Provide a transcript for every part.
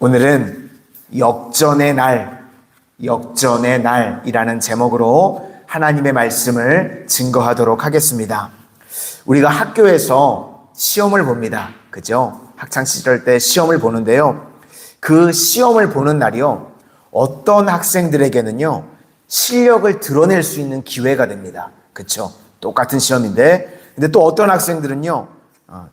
오늘은 역전의 날이라는 제목으로 하나님의 말씀을 증거하도록 하겠습니다. 우리가 학교에서 시험을 봅니다. 그죠? 학창시절 때 시험을 보는데요. 그 시험을 보는 날이요. 어떤 학생들에게는요, 실력을 드러낼 수 있는 기회가 됩니다. 그쵸? 똑같은 시험인데, 근데 또 어떤 학생들은요,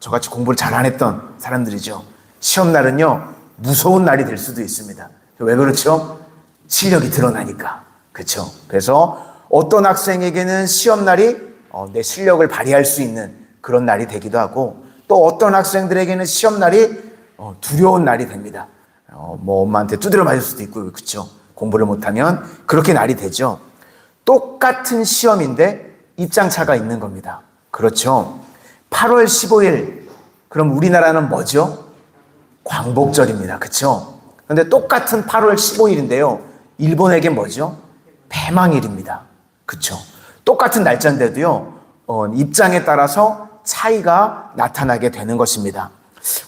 저같이 공부를 잘 안 했던 사람들이죠. 시험 날은요, 무서운 날이 될 수도 있습니다. 왜 그렇죠? 실력이 드러나니까. 그렇죠? 그래서 어떤 학생에게는 시험 날이 내 실력을 발휘할 수 있는 그런 날이 되기도 하고, 또 어떤 학생들에게는 시험 날이 두려운 날이 됩니다. 엄마한테 두드려 맞을 수도 있고, 그렇죠? 공부를 못하면 그렇게 날이 되죠. 똑같은 시험인데 입장차가 있는 겁니다. 그렇죠? 8월 15일, 그럼 우리나라는 뭐죠? 광복절입니다. 그렇죠? 그런데 똑같은 8월 15일인데요. 일본에겐 뭐죠? 폐망일입니다. 그렇죠? 똑같은 날짜인데도요. 입장에 따라서 차이가 나타나게 되는 것입니다.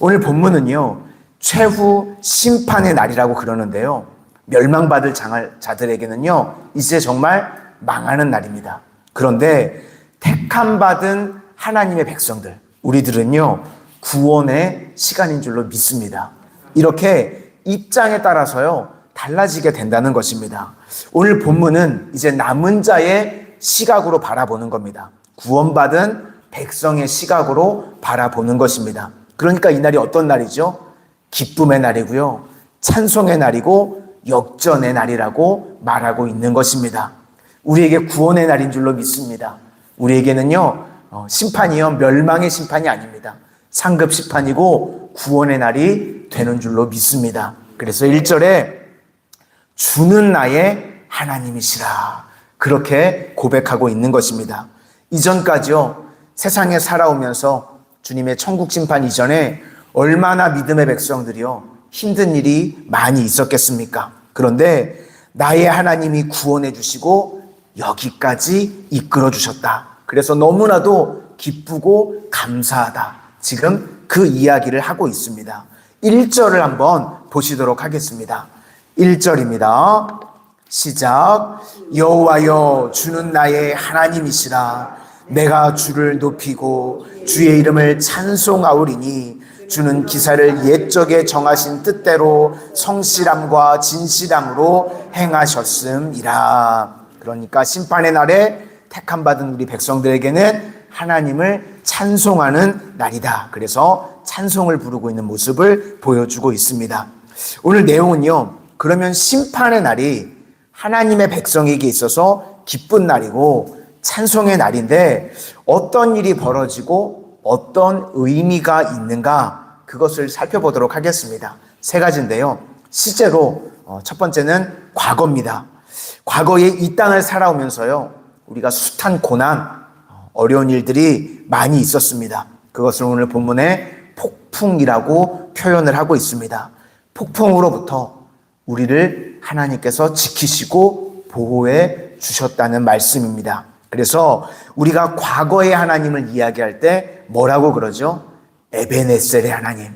오늘 본문은요. 최후 심판의 날이라고 그러는데요. 멸망받을 자들에게는요. 이제 정말 망하는 날입니다. 그런데 택함받은 하나님의 백성들, 우리들은요. 구원의 시간인 줄로 믿습니다. 이렇게 입장에 따라서요. 달라지게 된다는 것입니다. 오늘 본문은 이제 남은 자의 시각으로 바라보는 겁니다. 구원받은 백성의 시각으로 바라보는 것입니다. 그러니까 이 날이 어떤 날이죠? 기쁨의 날이고요. 찬송의 날이고 역전의 날이라고 말하고 있는 것입니다. 우리에게 구원의 날인 줄로 믿습니다. 우리에게는요. 심판이요. 멸망의 심판이 아닙니다. 상급 심판이고 구원의 날이 되는 줄로 믿습니다. 그래서 1절에 주는 나의 하나님이시라 그렇게 고백하고 있는 것입니다. 이전까지요. 세상에 살아오면서 주님의 천국 심판 이전에 얼마나 믿음의 백성들이요. 힘든 일이 많이 있었겠습니까? 그런데 나의 하나님이 구원해 주시고 여기까지 이끌어 주셨다. 그래서 너무나도 기쁘고 감사하다. 지금 그 이야기를 하고 있습니다. 1절을 한번 보시도록 하겠습니다. 1절입니다. 시작. 여호와여 주는 나의 하나님이시라. 내가 주를 높이고 주의 이름을 찬송하오리니 주는 기사를 옛적에 정하신 뜻대로 성실함과 진실함으로 행하셨음이라. 그러니까 심판의 날에 택함받은 우리 백성들에게는 하나님을 찬송하는 날이다. 그래서 찬송을 부르고 있는 모습을 보여주고 있습니다. 오늘 내용은요. 그러면 심판의 날이 하나님의 백성에게 있어서 기쁜 날이고 찬송의 날인데 어떤 일이 벌어지고 어떤 의미가 있는가 그것을 살펴보도록 하겠습니다. 세 가지인데요. 실제로 첫 번째는 과거입니다. 과거에 이 땅을 살아오면서요. 우리가 숱한 고난, 어려운 일들이 많이 있었습니다. 그것을 오늘 본문에 폭풍이라고 표현을 하고 있습니다. 폭풍으로부터 우리를 하나님께서 지키시고 보호해 주셨다는 말씀입니다. 그래서 우리가 과거의 하나님을 이야기할 때 뭐라고 그러죠? 에베네셀의 하나님.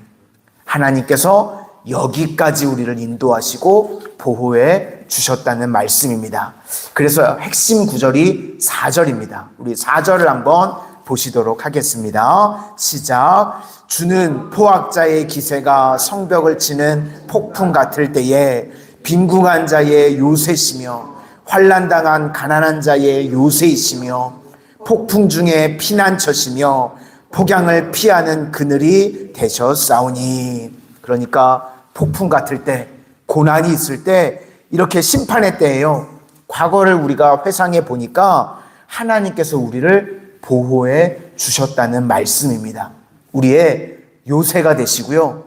하나님께서 여기까지 우리를 인도하시고 보호해 주셨다는 말씀입니다. 그래서 핵심 구절이 4절입니다. 우리 4절을 한번 보시도록 하겠습니다. 시작. 주는 포악자의 기세가 성벽을 치는 폭풍 같을 때에 빈궁한 자의 요새시며 환난당한 가난한 자의 요새이시며 폭풍 중에 피난처시며 폭양을 피하는 그늘이 되셨사오니. 그러니까 폭풍 같을 때, 고난이 있을 때, 이렇게 심판의 때예요. 과거를 우리가 회상해 보니까 하나님께서 우리를 보호해 주셨다는 말씀입니다. 우리의 요새가 되시고요.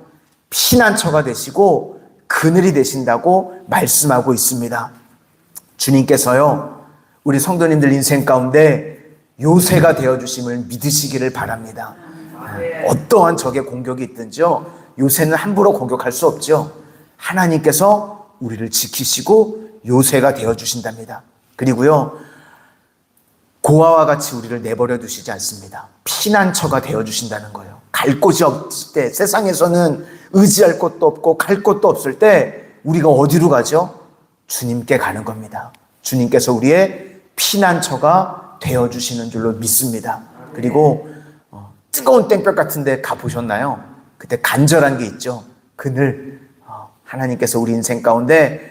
피난처가 되시고 그늘이 되신다고 말씀하고 있습니다. 주님께서요. 우리 성도님들 인생 가운데 요새가 되어주심을 믿으시기를 바랍니다. 어떠한 적의 공격이 있든지요. 요새는 함부로 공격할 수 없죠. 하나님께서 우리를 지키시고 요새가 되어주신답니다. 그리고요. 고아와 같이 우리를 내버려 두시지 않습니다. 피난처가 되어주신다는 거예요. 갈 곳이 없을 때, 세상에서는 의지할 곳도 없고 갈 곳도 없을 때 우리가 어디로 가죠? 주님께 가는 겁니다. 주님께서 우리의 피난처가 되어주시는 줄로 믿습니다. 그리고 뜨거운 땡볕 같은 데 가보셨나요? 그때 간절한 게 있죠. 그늘, 하나님께서 우리 인생 가운데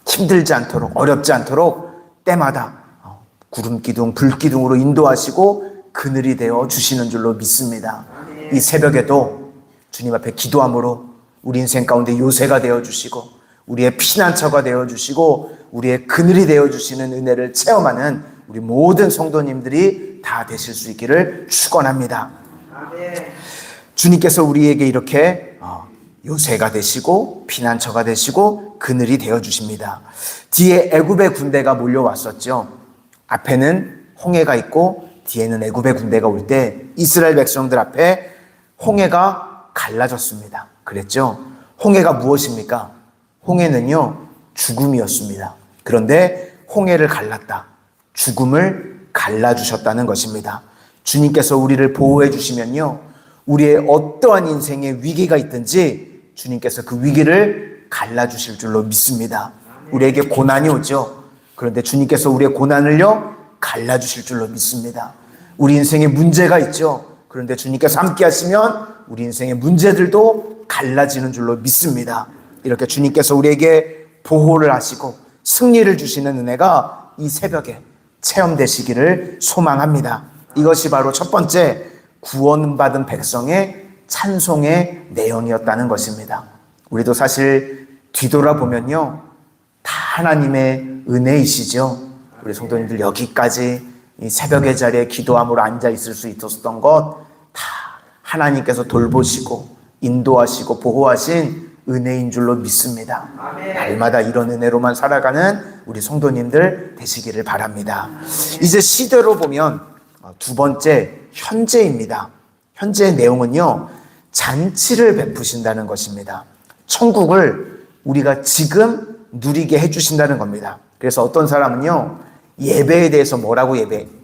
힘들지 않도록, 어렵지 않도록 때마다 구름기둥, 불기둥으로 인도하시고 그늘이 되어 주시는 줄로 믿습니다. 이 새벽에도 주님 앞에 기도함으로 우리 인생 가운데 요새가 되어 주시고 우리의 피난처가 되어 주시고 우리의 그늘이 되어 주시는 은혜를 체험하는 우리 모든 성도님들이 다 되실 수 있기를 축원합니다. 주님께서 우리에게 이렇게 요새가 되시고 피난처가 되시고 그늘이 되어 주십니다. 뒤에 애굽의 군대가 몰려왔었죠. 앞에는 홍해가 있고 뒤에는 애굽의 군대가 올 때 이스라엘 백성들 앞에 홍해가 갈라졌습니다. 그랬죠? 홍해가 무엇입니까? 홍해는요, 죽음이었습니다. 그런데 홍해를 갈랐다. 죽음을 갈라주셨다는 것입니다. 주님께서 우리를 보호해 주시면요, 우리의 어떠한 인생에 위기가 있든지 주님께서 그 위기를 갈라주실 줄로 믿습니다. 우리에게 고난이 오죠. 그런데 주님께서 우리의 고난을요, 갈라주실 줄로 믿습니다. 우리 인생에 문제가 있죠. 그런데 주님께서 함께 하시면 우리 인생의 문제들도 갈라지는 줄로 믿습니다. 이렇게 주님께서 우리에게 보호를 하시고 승리를 주시는 은혜가 이 새벽에 체험되시기를 소망합니다. 이것이 바로 첫 번째 구원받은 백성의 찬송의 내용이었다는 것입니다. 우리도 사실 뒤돌아보면요, 다 하나님의 은혜이시죠. 우리 성도님들 여기까지 이 새벽의 자리에 기도함으로 앉아 있을 수 있었던 것 다 하나님께서 돌보시고 인도하시고 보호하신 은혜인 줄로 믿습니다. 날마다 이런 은혜로만 살아가는 우리 성도님들 되시기를 바랍니다. 이제 시대로 보면 두 번째 현재입니다. 현재의 내용은요, 잔치를 베푸신다는 것입니다. 천국을 우리가 지금 누리게 해주신다는 겁니다. 그래서 어떤 사람은요, 예배에 대해서 뭐라고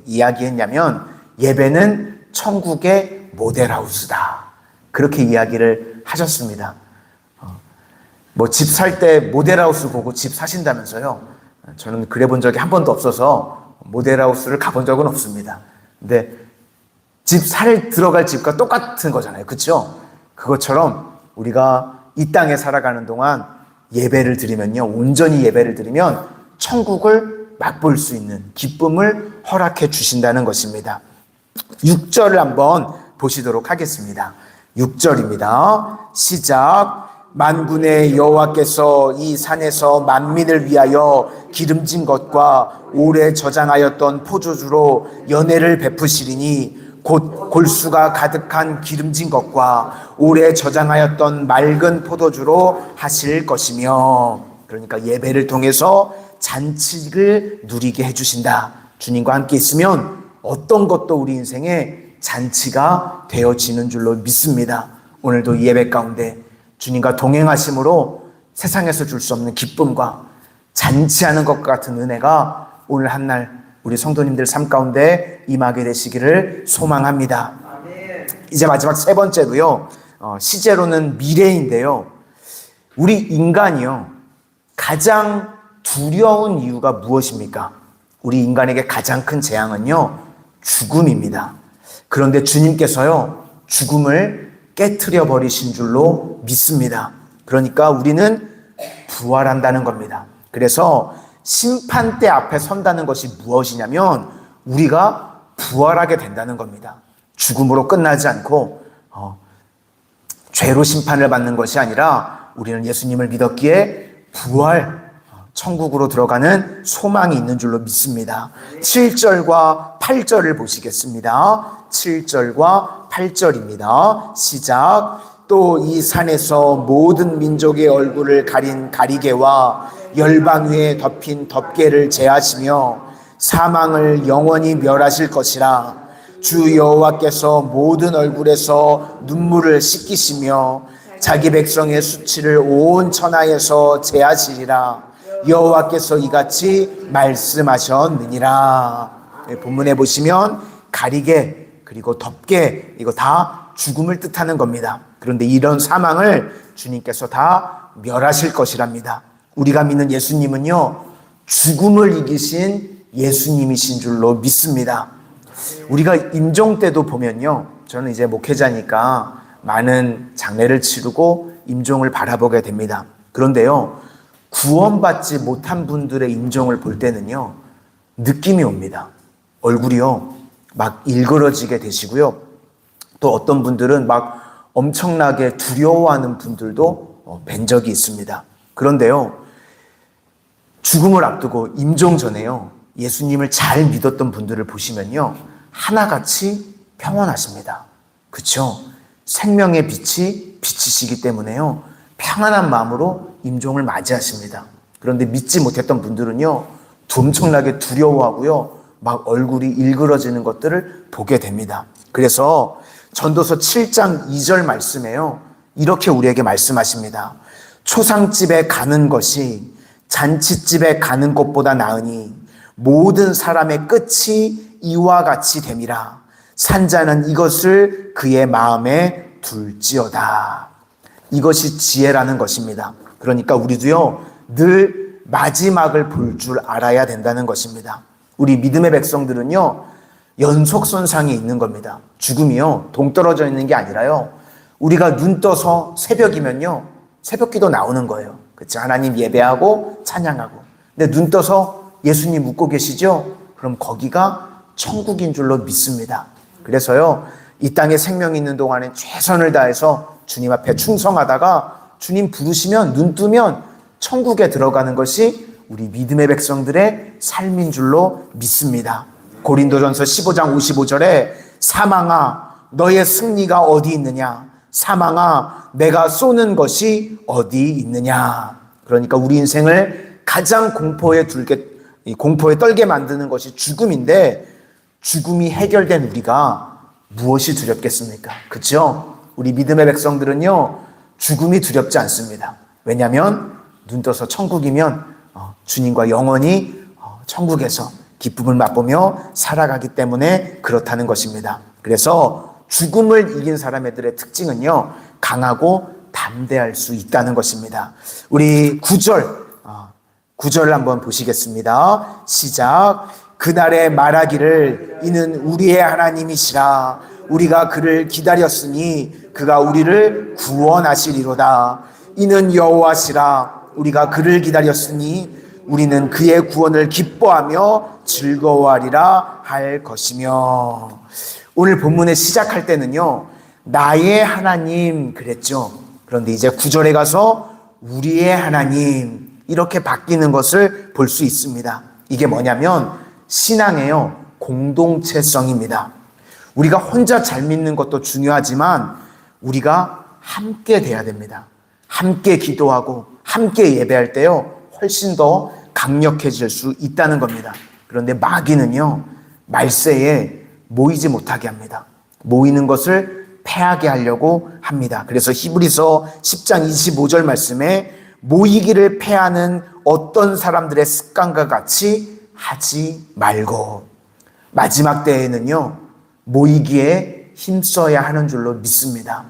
이야기했냐면 예배는 천국의 모델하우스다. 그렇게 이야기를 하셨습니다. 뭐 집 살 때 모델하우스 보고 집 사신다면서요. 저는 그래 본 적이 한 번도 없어서 모델하우스를 가본 적은 없습니다. 근데 들어갈 집과 똑같은 거잖아요. 그렇죠? 그것처럼 우리가 이 땅에 살아가는 동안 예배를 드리면요, 온전히 예배를 드리면 천국을 맛볼 수 있는 기쁨을 허락해 주신다는 것입니다. 6절을 한번 보시도록 하겠습니다. 6절입니다. 시작. 만군의 여호와께서 이 산에서 만민을 위하여 기름진 것과 오래 저장하였던 포도주로 연회를 베푸시리니 곧 골수가 가득한 기름진 것과 오래 저장하였던 맑은 포도주로 하실 것이며, 그러니까 예배를 통해서 잔치를 누리게 해주신다. 주님과 함께 있으면 어떤 것도 우리 인생에 잔치가 되어지는 줄로 믿습니다. 오늘도 예배 가운데 주님과 동행하심으로 세상에서 줄 수 없는 기쁨과 잔치하는 것 같은 은혜가 오늘 한날 우리 성도님들 삶 가운데 임하게 되시기를 소망합니다. 이제 마지막 세 번째로요, 시제로는 미래인데요, 우리 인간이요, 가장 두려운 이유가 무엇입니까? 우리 인간에게 가장 큰 재앙은요, 죽음입니다. 그런데 주님께서요, 죽음을 깨트려 버리신 줄로 믿습니다. 그러니까 우리는 부활한다는 겁니다. 그래서 심판대 앞에 선다는 것이 무엇이냐면 우리가 부활하게 된다는 겁니다. 죽음으로 끝나지 않고 죄로 심판을 받는 것이 아니라 우리는 예수님을 믿었기에 부활, 천국으로 들어가는 소망이 있는 줄로 믿습니다. 7절과 8절을 보시겠습니다. 7절과 8절입니다. 시작. 또 이 산에서 모든 민족의 얼굴을 가린 가리개와 열방 위에 덮인 덮개를 제하시며 사망을 영원히 멸하실 것이라. 주 여호와께서 모든 얼굴에서 눈물을 씻기시며 자기 백성의 수치를 온 천하에서 제하시리라. 여호와께서 이같이 말씀하셨느니라. 본문에 보시면 가리개 그리고 덮개 이거 다 죽음을 뜻하는 겁니다. 그런데 이런 사망을 주님께서 다 멸하실 것이랍니다. 우리가 믿는 예수님은요, 죽음을 이기신 예수님이신 줄로 믿습니다. 우리가 임종 때도 보면요, 저는 이제 목회자니까 많은 장례를 치르고 임종을 바라보게 됩니다. 그런데요, 구원받지 못한 분들의 임종을 볼 때는요, 느낌이 옵니다. 얼굴이요, 막 일그러지게 되시고요. 또 어떤 분들은 막 엄청나게 두려워하는 분들도 뵌 적이 있습니다. 그런데요, 죽음을 앞두고 임종 전에요, 예수님을 잘 믿었던 분들을 보시면요, 하나같이 평온하십니다. 그렇죠? 생명의 빛이 비치시기 때문에요, 평안한 마음으로 임종을 맞이하십니다. 그런데 믿지 못했던 분들은요, 엄청나게 두려워하고요, 막 얼굴이 일그러지는 것들을 보게 됩니다. 그래서 전도서 7장 2절 말씀에요, 이렇게 우리에게 말씀하십니다. 초상집에 가는 것이 잔치집에 가는 것보다 나으니 모든 사람의 끝이 이와 같이 됨이라. 산자는 이것을 그의 마음에 둘지어다. 이것이 지혜라는 것입니다. 그러니까 우리도요, 늘 마지막을 볼 줄 알아야 된다는 것입니다. 우리 믿음의 백성들은요, 연속선상에 있는 겁니다. 죽음이요, 동떨어져 있는 게 아니라요, 우리가 눈 떠서 새벽이면요, 새벽기도 나오는 거예요. 그렇죠? 하나님 예배하고 찬양하고. 근데 눈 떠서 예수님 묻고 계시죠? 그럼 거기가 천국인 줄로 믿습니다. 그래서요, 이 땅에 생명이 있는 동안에 최선을 다해서 주님 앞에 충성하다가 주님 부르시면 눈 뜨면 천국에 들어가는 것이 우리 믿음의 백성들의 삶인 줄로 믿습니다. 고린도전서 15장 55절에 사망아 너의 승리가 어디 있느냐, 사망아 내가 쏘는 것이 어디 있느냐. 그러니까 우리 인생을 가장 공포에 떨게 만드는 것이 죽음인데, 죽음이 해결된 우리가 무엇이 두렵겠습니까? 그렇죠? 우리 믿음의 백성들은요, 죽음이 두렵지 않습니다. 왜냐하면 눈 떠서 천국이면 주님과 영원히 천국에서 기쁨을 맛보며 살아가기 때문에 그렇다는 것입니다. 그래서 죽음을 이긴 사람들의 특징은요, 강하고 담대할 수 있다는 것입니다. 우리 9절 한번 보시겠습니다. 시작. 그날에 말하기를 이는 우리의 하나님이시라. 우리가 그를 기다렸으니 그가 우리를 구원하시리로다. 이는 여호와시라. 우리가 그를 기다렸으니 우리는 그의 구원을 기뻐하며 즐거워하리라 할 것이며. 오늘 본문에 시작할 때는요, 나의 하나님 그랬죠. 그런데 이제 9절에 가서 우리의 하나님 이렇게 바뀌는 것을 볼 수 있습니다. 이게 뭐냐면 신앙의요, 공동체성입니다. 우리가 혼자 잘 믿는 것도 중요하지만 우리가 함께 돼야 됩니다. 함께 기도하고 함께 예배할 때요, 훨씬 더 강력해질 수 있다는 겁니다. 그런데 마귀는요, 말세에 모이지 못하게 합니다. 모이는 것을 패하게 하려고 합니다. 그래서 히브리서 10장 25절 말씀에 모이기를 패하는 어떤 사람들의 습관과 같이 하지 말고. 마지막 때에는요, 모이기에 힘써야 하는 줄로 믿습니다.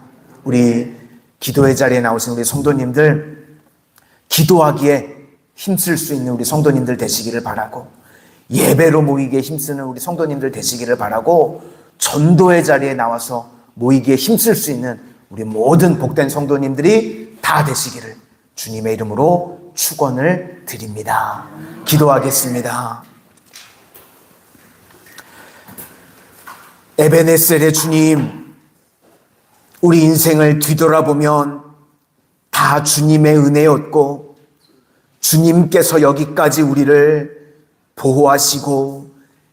우리 기도의 자리에 나오신 우리 성도님들, 기도하기에 힘쓸 수 있는 우리 성도님들 되시기를 바라고, 예배로 모이기에 힘쓰는 우리 성도님들 되시기를 바라고, 전도의 자리에 나와서 모이기에 힘쓸 수 있는 우리 모든 복된 성도님들이 다 되시기를 주님의 이름으로 축원을 드립니다. 기도하겠습니다. 에베네셀의 주님, 우리 인생을 뒤돌아보면 다 주님의 은혜였고, 주님께서 여기까지 우리를 보호하시고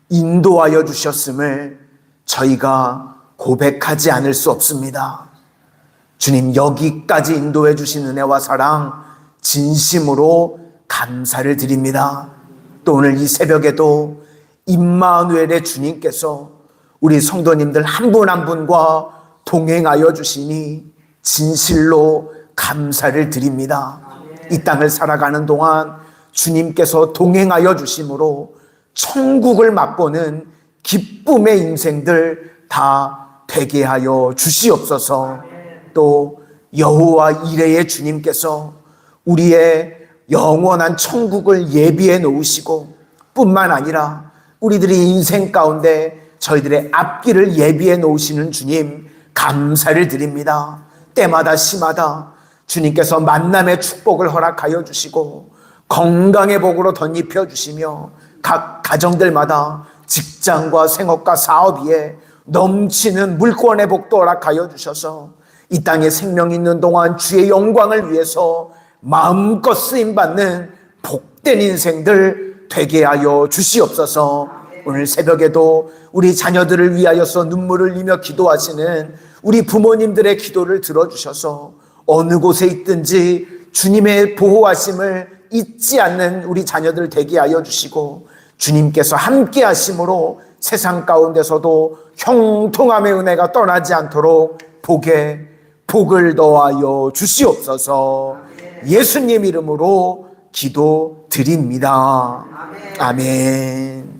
인도하여 주셨음을 저희가 고백하지 않을 수 없습니다. 주님, 여기까지 인도해 주신 은혜와 사랑 진심으로 감사를 드립니다. 또 오늘 이 새벽에도 임마누엘의 주님께서 우리 성도님들 한 분 한 분과 동행하여 주시니 진실로 감사를 드립니다. 이 땅을 살아가는 동안 주님께서 동행하여 주심으로 천국을 맛보는 기쁨의 인생들 다 되게 하여 주시옵소서. 또 여호와 이레의 주님께서 우리의 영원한 천국을 예비해 놓으시고 뿐만 아니라 우리들이 인생 가운데 저희들의 앞길을 예비해 놓으시는 주님 감사를 드립니다. 때마다 시마다 주님께서 만남의 축복을 허락하여 주시고 건강의 복으로 덧입혀 주시며 각 가정들마다 직장과 생업과 사업 위에 넘치는 물권의 복도 허락하여 주셔서 이 땅에 생명 있는 동안 주의 영광을 위해서 마음껏 쓰임받는 복된 인생들 되게 하여 주시옵소서. 오늘 새벽에도 우리 자녀들을 위하여서 눈물을 흘리며 기도하시는 우리 부모님들의 기도를 들어주셔서 어느 곳에 있든지 주님의 보호하심을 잊지 않는 우리 자녀들 되게 하여 주시고 주님께서 함께 하심으로 세상 가운데서도 형통함의 은혜가 떠나지 않도록 복을 더하여 주시옵소서. 예수님 이름으로 기도드립니다. 아멘.